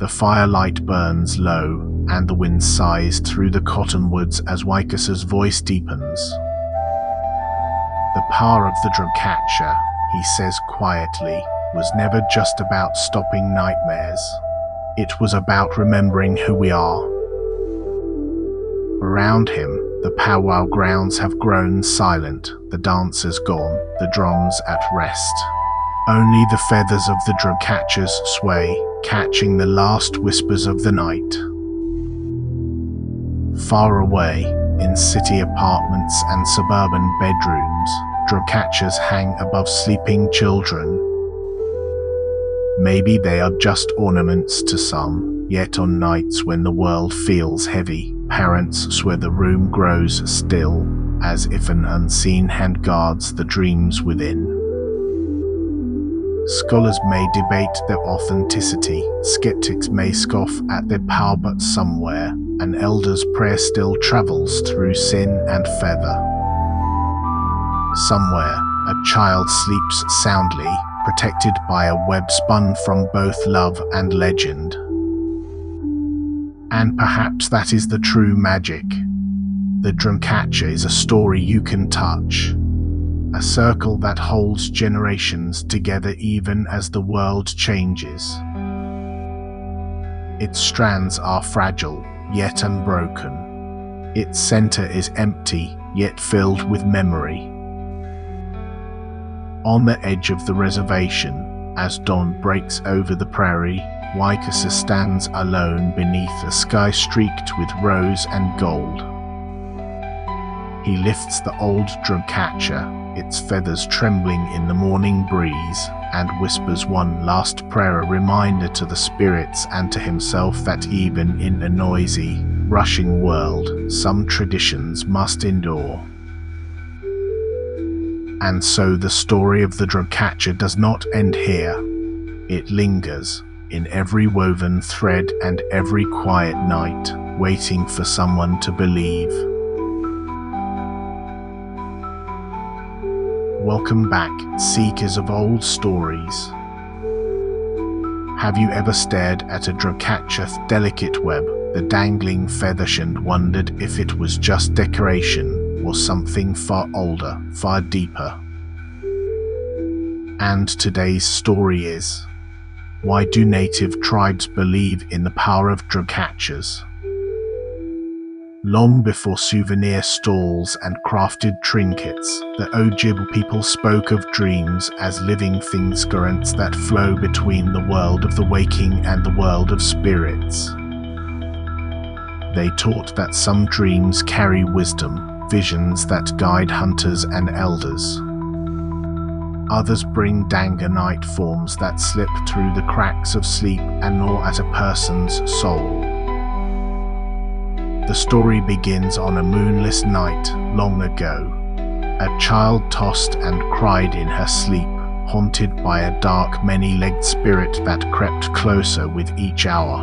The firelight burns low, and the wind sighs through the cottonwoods as Wycus's voice deepens. The power of the Dreamcatcher, he says quietly, was never just about stopping nightmares. It was about remembering who we are. Around him, the powwow grounds have grown silent, the dancers gone, the drums at rest. Only the feathers of the Dreamcatchers sway, catching the last whispers of the night. Far away, in city apartments and suburban bedrooms, Dreamcatchers hang above sleeping children. Maybe they are just ornaments to some, yet on nights when the world feels heavy, parents swear the room grows still, as if an unseen hand guards the dreams within. Scholars may debate their authenticity, skeptics may scoff at their power, but somewhere, an elder's prayer still travels through sin and feather. Somewhere, a child sleeps soundly, protected by a web spun from both love and legend. And perhaps that is the true magic. The Dreamcatcher is a story you can touch. A circle that holds generations together even as the world changes. Its strands are fragile, yet unbroken. Its center is empty, yet filled with memory. On the edge of the reservation, as dawn breaks over the prairie, Wycus stands alone beneath a sky streaked with rose and gold. He lifts the old Dreamcatcher, its feathers trembling in the morning breeze, and whispers one last prayer, a reminder to the spirits and to himself that even in a noisy, rushing world, some traditions must endure. And so the story of the Dreamcatcher does not end here. It lingers, in every woven thread and every quiet night, waiting for someone to believe. Welcome back, seekers of old stories. Have you ever stared at a Dreamcatcher's delicate web, the dangling feathers, and wondered if it was just decoration or something far older, far deeper? And today's story is: why do native tribes believe in the power of Dreamcatchers? Long before souvenir stalls and crafted trinkets, the Ojibwe people spoke of dreams as living things, currents that flow between the world of the waking and the world of spirits. They taught that some dreams carry wisdom, visions that guide hunters and elders. Others bring Danga night forms that slip through the cracks of sleep and gnaw at a person's soul. The story begins on a moonless night long ago. A child tossed and cried in her sleep, haunted by a dark, many-legged spirit that crept closer with each hour.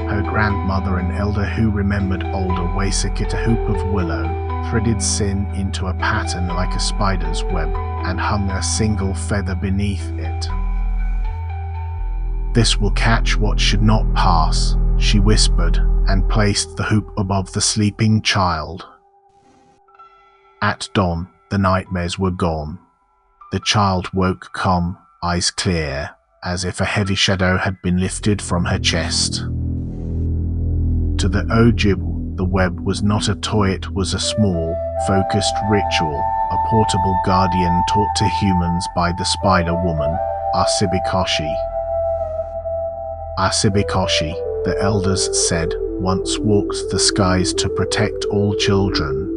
Her grandmother, an elder who remembered older Waysakit, a hoop of willow, threaded sin into a pattern like a spider's web, and hung a single feather beneath it. "This will catch what should not pass," she whispered, and placed the hoop above the sleeping child. At dawn, the nightmares were gone. The child woke calm, eyes clear, as if a heavy shadow had been lifted from her chest. To the Ojibwe, the web was not a toy, it was a small, focused ritual, a portable guardian taught to humans by the spider woman, Asibikoshi. Asibikoshi, the elders said, once walked the skies to protect all children.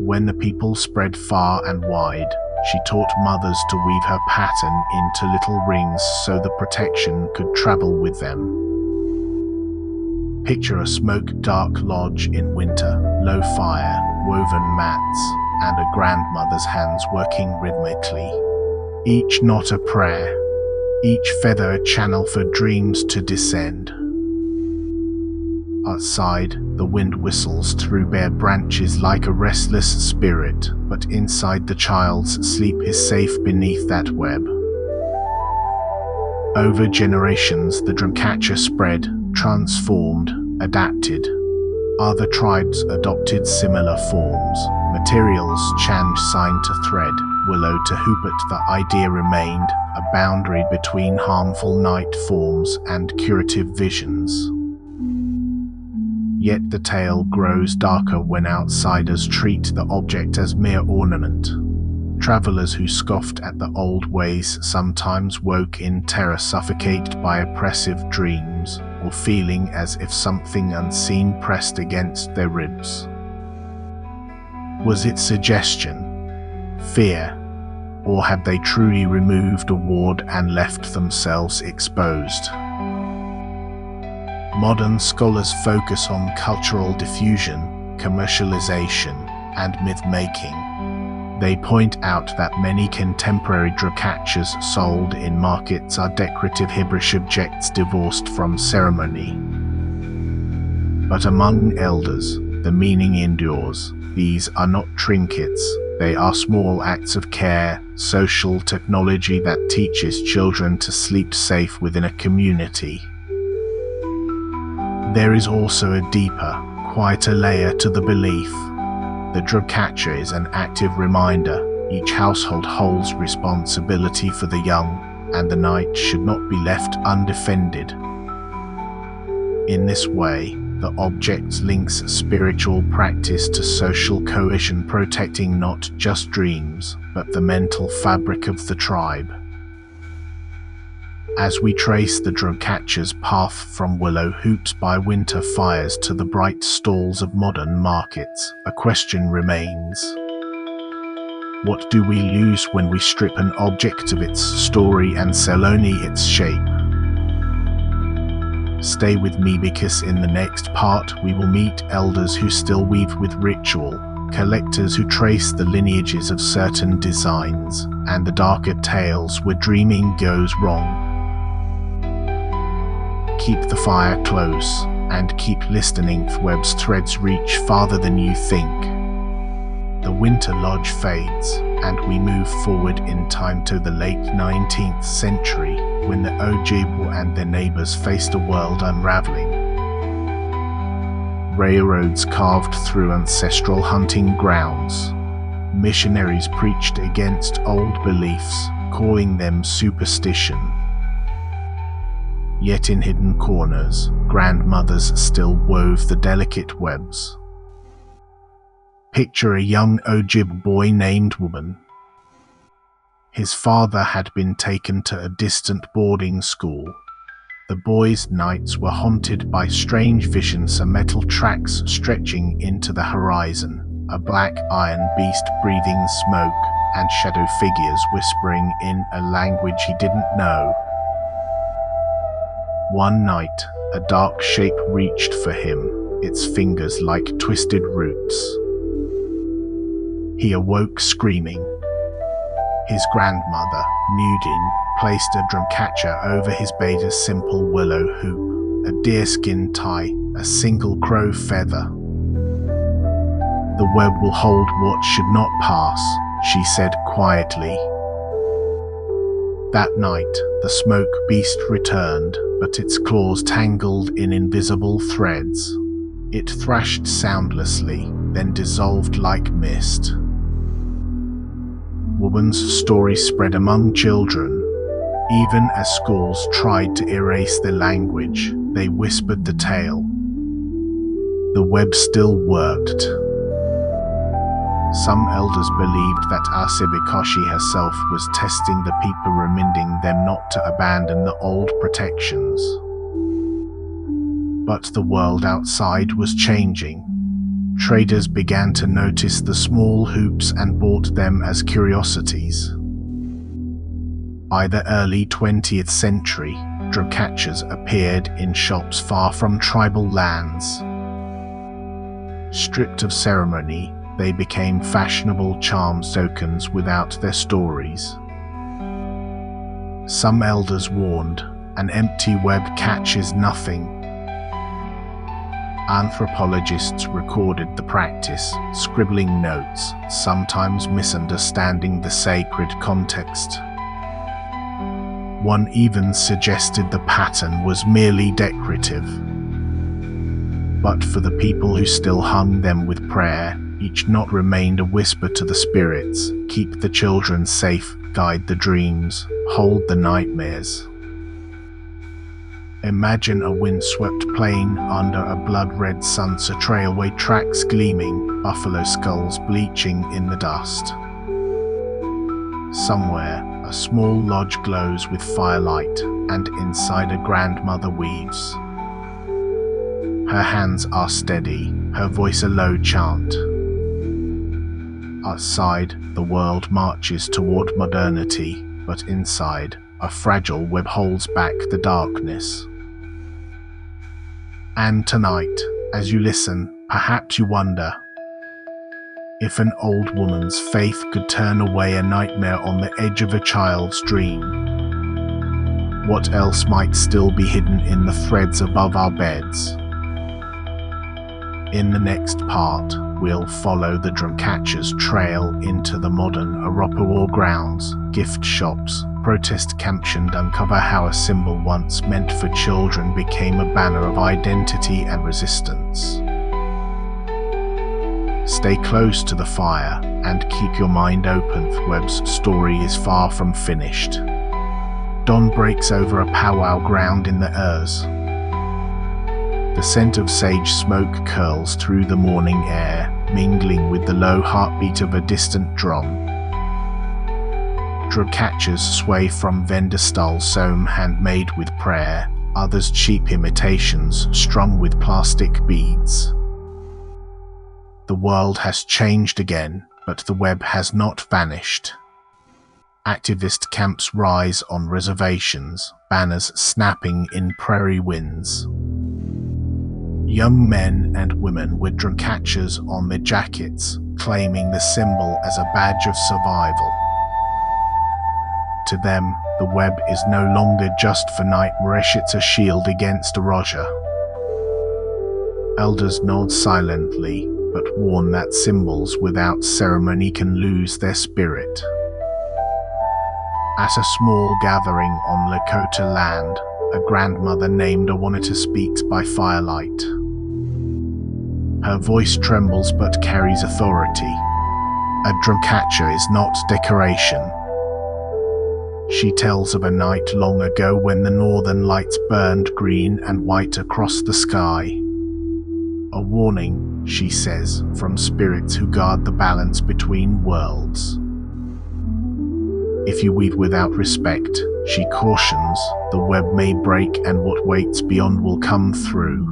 When the people spread far and wide, she taught mothers to weave her pattern into little rings so the protection could travel with them. Picture a smoke-dark lodge in winter, low fire, woven mats, and a grandmother's hands working rhythmically. Each knot a prayer, each feather a channel for dreams to descend. Outside, the wind whistles through bare branches like a restless spirit, but inside the child's sleep is safe beneath that web. Over generations, the dreamcatcher spread, transformed, adapted. Other tribes adopted similar forms. Materials changed, sign to thread, willow to hoopet. The idea remained, a boundary between harmful night forms and curative visions. Yet the tale grows darker when outsiders treat the object as mere ornament. Travelers who scoffed at the old ways sometimes woke in terror, suffocated by oppressive dreams, or feeling as if something unseen pressed against their ribs. Was it suggestion, fear, or had they truly removed a ward and left themselves exposed? Modern scholars focus on cultural diffusion, commercialization, and myth-making. They point out that many contemporary dreamcatchers sold in markets are decorative Hebrewish objects divorced from ceremony. But among elders, the meaning endures. These are not trinkets, they are small acts of care, social technology that teaches children to sleep safe within a community. There is also a deeper, quieter layer to the belief. The dreamcatcher is an active reminder. Each household holds responsibility for the young, and the night should not be left undefended. In this way, the object links spiritual practice to social cohesion, protecting not just dreams, but the mental fabric of the tribe. As we trace the dreamcatcher's path from willow hoops by winter fires to the bright stalls of modern markets, a question remains. What do we lose when we strip an object of its story and sell only its shape? Stay with me, because in the next part we will meet elders who still weave with ritual, collectors who trace the lineages of certain designs, and the darker tales where dreaming goes wrong. Keep the fire close, and keep listening. Web's threads reach farther than you think. The winter lodge fades, and we move forward in time to the late 19th century, when the Ojibwe and their neighbors faced a world unraveling. Railroads carved through ancestral hunting grounds. Missionaries preached against old beliefs, calling them superstition. Yet in hidden corners, grandmothers still wove the delicate webs. Picture a young Ojibwe boy named Woman. His father had been taken to a distant boarding school. The boy's nights were haunted by strange visions, metal tracks stretching into the horizon, a black iron beast breathing smoke, and shadow figures whispering in a language he didn't know. One night, a dark shape reached for him, its fingers like twisted roots. He awoke screaming. His grandmother, Nudin, placed a dreamcatcher over his bed, a simple willow hoop, a deerskin tie, a single crow feather. The web will hold what should not pass, she said quietly. That night, the smoke beast returned, but its claws tangled in invisible threads. It thrashed soundlessly, then dissolved like mist. Woman's story spread among children. Even as schools tried to erase their language, they whispered the tale. The web still worked. Some elders believed that Asibikoshi herself was testing the people, reminding them not to abandon the old protections. But the world outside was changing. Traders began to notice the small hoops and bought them as curiosities. By the early 20th century, dreamcatchers appeared in shops far from tribal lands. Stripped of ceremony, they became fashionable charm tokens without their stories. Some elders warned, an empty web catches nothing. Anthropologists recorded the practice, scribbling notes, sometimes misunderstanding the sacred context. One even suggested the pattern was merely decorative. But for the people who still hung them with prayer, each knot remained a whisper to the spirits: keep the children safe, guide the dreams, hold the nightmares. Imagine a windswept plain under a blood-red sunset, railway tracks gleaming, buffalo skulls bleaching in the dust. Somewhere, a small lodge glows with firelight, and inside a grandmother weaves. Her hands are steady, her voice a low chant. Outside, the world marches toward modernity, but inside, a fragile web holds back the darkness. And tonight, as you listen, perhaps you wonder, if an old woman's faith could turn away a nightmare on the edge of a child's dream, what else might still be hidden in the threads above our beds? In the next part, we'll follow the Dreamcatchers trail into the modern Arapawa grounds, gift shops, protest camps, and uncover how a symbol once meant for children became a banner of identity and resistance. Stay close to the fire and keep your mind open, for Webb's story is far from finished. Dawn breaks over a powwow ground in the Urs. The scent of sage smoke curls through the morning air, mingling with the low heartbeat of a distant drum. Dreamcatchers sway from vendor stalls, some handmade with prayer, others cheap imitations strung with plastic beads. The world has changed again, but the web has not vanished. Activist camps rise on reservations, banners snapping in prairie winds. Young men and women with Dreamcatchers on their jackets, claiming the symbol as a badge of survival. To them, the web is no longer just for nightmarish, it's a shield against erosion. Elders nod silently, but warn that symbols without ceremony can lose their spirit. At a small gathering on Lakota land, a grandmother named Awanita speaks by firelight. Her voice trembles but carries authority. A Dreamcatcher is not decoration. She tells of a night long ago when the northern lights burned green and white across the sky. A warning, she says, from spirits who guard the balance between worlds. If you weave without respect, she cautions, the web may break and what waits beyond will come through.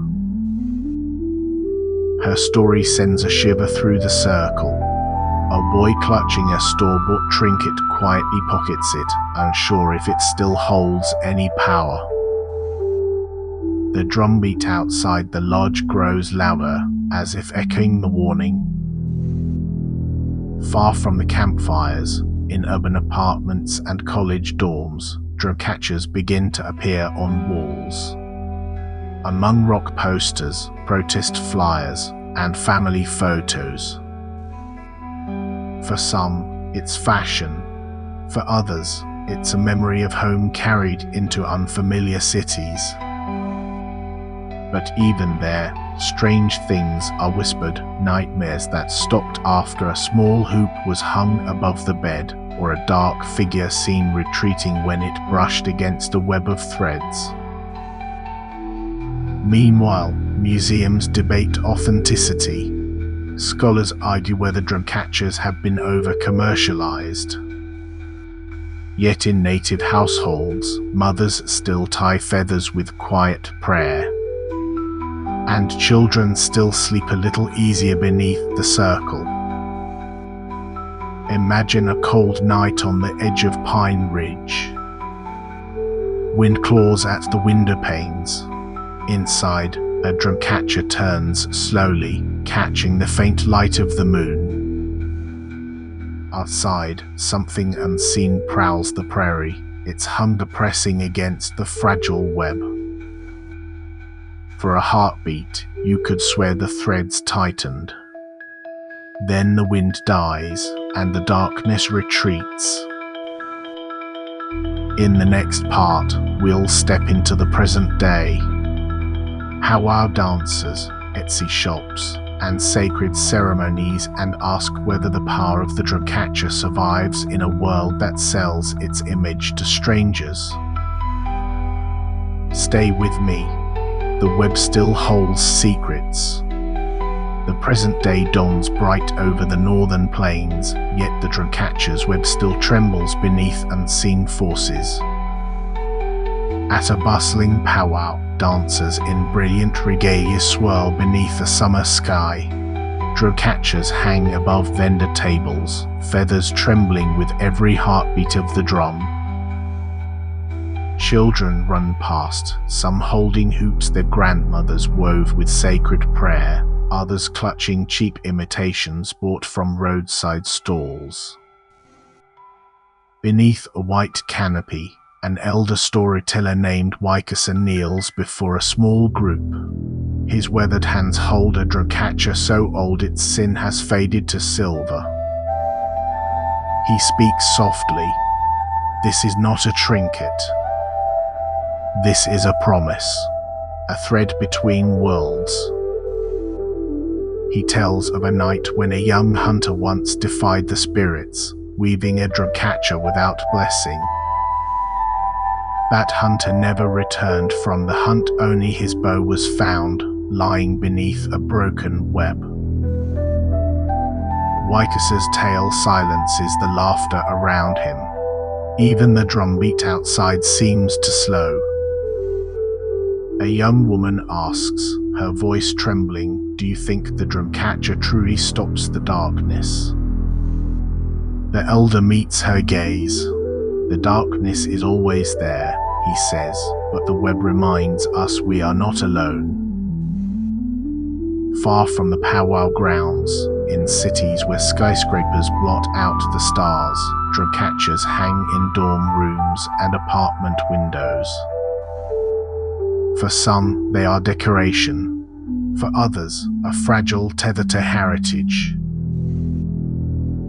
Her story sends a shiver through the circle. A boy clutching a store-bought trinket quietly pockets it, unsure if it still holds any power. The drumbeat outside the lodge grows louder, as if echoing the warning. Far from the campfires, in urban apartments and college dorms, Dreamcatchers begin to appear on walls. Among rock posters, protest flyers, and family photos. For some, it's fashion. For others, it's a memory of home carried into unfamiliar cities. But even there, strange things are whispered, nightmares that stopped after a small hoop was hung above the bed, or a dark figure seen retreating when it brushed against a web of threads. Meanwhile, museums debate authenticity. Scholars argue whether Dreamcatchers have been over-commercialized. Yet in native households, mothers still tie feathers with quiet prayer. And children still sleep a little easier beneath the circle. Imagine a cold night on the edge of Pine Ridge. Wind claws at the window panes. Inside, a Dreamcatcher turns slowly, catching the faint light of the moon. Outside, something unseen prowls the prairie, its hunger pressing against the fragile web. For a heartbeat, you could swear the threads tightened. Then the wind dies, and the darkness retreats. In the next part, we'll step into the present day. How our dancers, Etsy shops, and sacred ceremonies, and ask whether the power of the Dreamcatcher survives in a world that sells its image to strangers. Stay with me. The web still holds secrets. The present day dawns bright over the northern plains, yet the Dreamcatcher's web still trembles beneath unseen forces. At a bustling powwow, dancers in brilliant regalia swirl beneath a summer sky. Dreamcatchers hang above vendor tables, feathers trembling with every heartbeat of the drum. Children run past, some holding hoops their grandmothers wove with sacred prayer, others clutching cheap imitations bought from roadside stalls. Beneath a white canopy, an elder storyteller named Wyckoson kneels before a small group. His weathered hands hold a Dreamcatcher so old its sin has faded to silver. He speaks softly. This is not a trinket. This is a promise, a thread between worlds. He tells of a night when a young hunter once defied the spirits, weaving a Dreamcatcher without blessing. That hunter never returned from the hunt, only his bow was found, lying beneath a broken web. Wyckoss's tale silences the laughter around him. Even the drumbeat outside seems to slow. A young woman asks, her voice trembling, "Do you think the Dreamcatcher truly stops the darkness?" The elder meets her gaze. The darkness is always there, he says, but the web reminds us we are not alone. Far from the powwow grounds, in cities where skyscrapers blot out the stars, Dreamcatchers hang in dorm rooms and apartment windows. For some, they are decoration. For others, a fragile tether to heritage.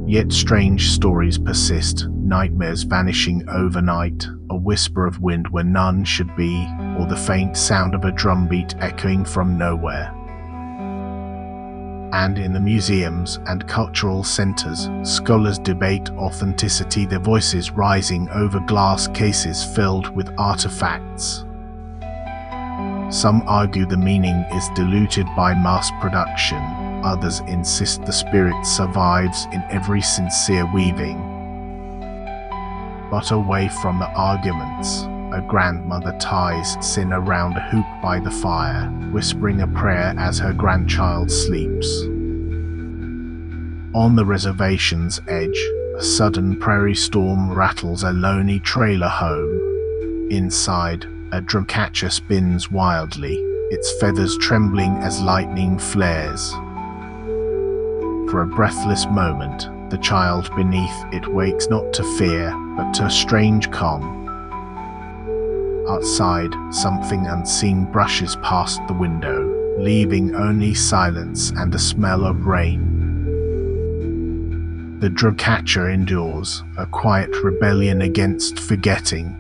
Yet strange stories persist, nightmares vanishing overnight, a whisper of wind where none should be, or the faint sound of a drumbeat echoing from nowhere. And in the museums and cultural centers, scholars debate authenticity, their voices rising over glass cases filled with artifacts. Some argue the meaning is diluted by mass production, others insist the spirit survives in every sincere weaving. But away from the arguments, a grandmother ties sin around a hoop by the fire, whispering a prayer as her grandchild sleeps. On the reservation's edge, a sudden prairie storm rattles a lonely trailer home. Inside, a Dreamcatcher spins wildly, its feathers trembling as lightning flares. For a breathless moment, the child beneath it wakes not to fear, but to a strange calm. Outside, something unseen brushes past the window, leaving only silence and a smell of rain. The Dreamcatcher endures, a quiet rebellion against forgetting.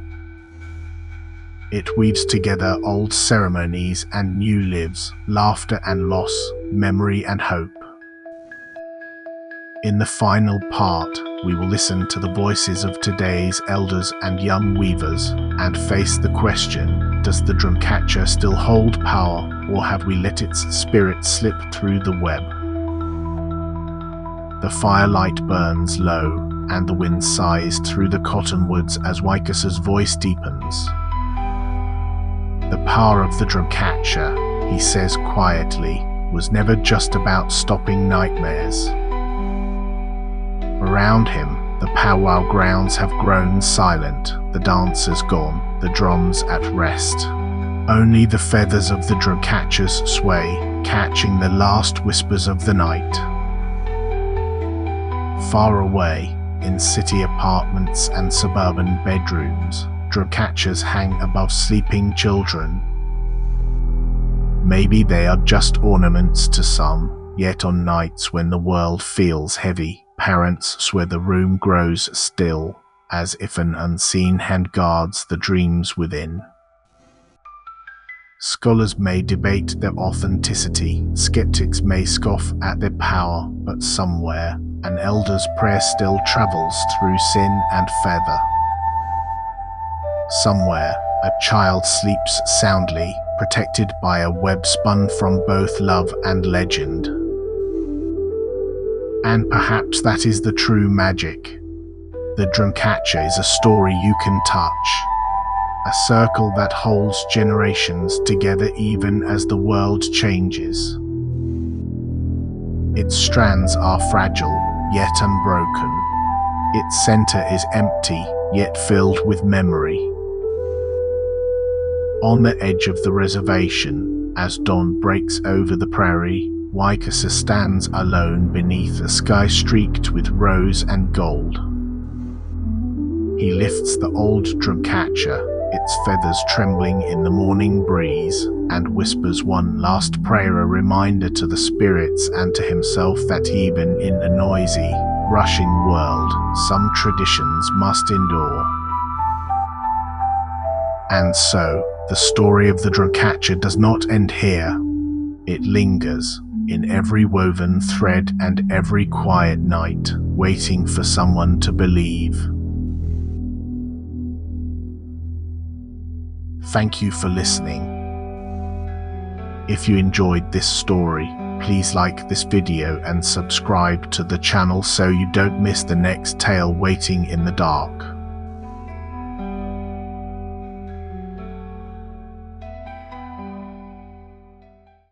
It weaves together old ceremonies and new lives, laughter and loss, memory and hope. In the final part, we will listen to the voices of today's elders and young weavers, and face the question, does the Dreamcatcher still hold power, or have we let its spirit slip through the web? The firelight burns low, and the wind sighs through the cottonwoods as Wyckoss's voice deepens. The power of the Dreamcatcher, he says quietly, was never just about stopping nightmares. Around him, the powwow grounds have grown silent, the dancers gone, the drums at rest. Only the feathers of the Dreamcatchers sway, catching the last whispers of the night. Far away, in city apartments and suburban bedrooms, Dreamcatchers hang above sleeping children. Maybe they are just ornaments to some, yet on nights when the world feels heavy, parents swear the room grows still. as if an unseen hand guards the dreams within. Scholars may debate their authenticity, skeptics may scoff at their power, but somewhere, an elder's prayer still travels through sin and feather. Somewhere, a child sleeps soundly, protected by a web spun from both love and legend. And perhaps that is the true magic. The Dreamcatcher is a story you can touch, a circle that holds generations together even as the world changes. Its strands are fragile, yet unbroken. Its center is empty, yet filled with memory. On the edge of the reservation, as dawn breaks over the prairie, Waikasa stands alone beneath a sky streaked with rose and gold. He lifts the old Dreamcatcher, its feathers trembling in the morning breeze, and whispers one last prayer, a reminder to the spirits and to himself that even in a noisy, rushing world, some traditions must endure. And so, the story of the Dreamcatcher does not end here. It lingers, in every woven thread and every quiet night, waiting for someone to believe. Thank you for listening. If you enjoyed this story, please like this video and subscribe to the channel so you don't miss the next tale waiting in the dark.